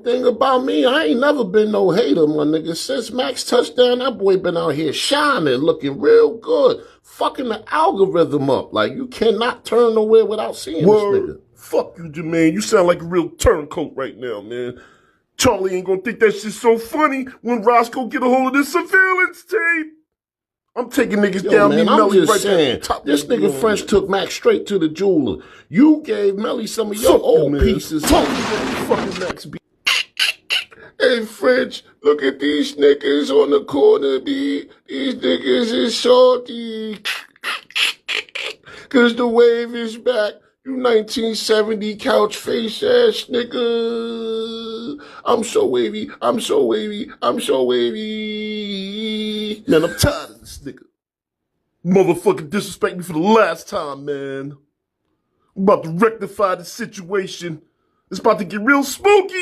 Thing about me, I ain't never been no hater, my nigga. Since Max touchdown, that boy been out here shining, looking real good, fucking the algorithm up. Like, you cannot turn nowhere without seeing this nigga. Fuck you, Jermaine. You sound like a real turncoat right now, man. Charlie ain't gonna think that shit's so funny when Roscoe get a hold of this surveillance tape. I'm taking niggas down. Man, I'm Melly just right saying, this nigga French took Max straight to the jeweler. You gave Melly some of your old pieces. Fuck you, fucking Max B. Hey, French, look at these niggas on the corner, B. These niggas is salty. Cause the wave is back. You 1970 couch face ass nigga. I'm so wavy. I'm so wavy. I'm so wavy. Man, I'm tired of this nigga. Motherfucking disrespect me for the last time, man. I'm about to rectify the situation. It's about to get real spooky.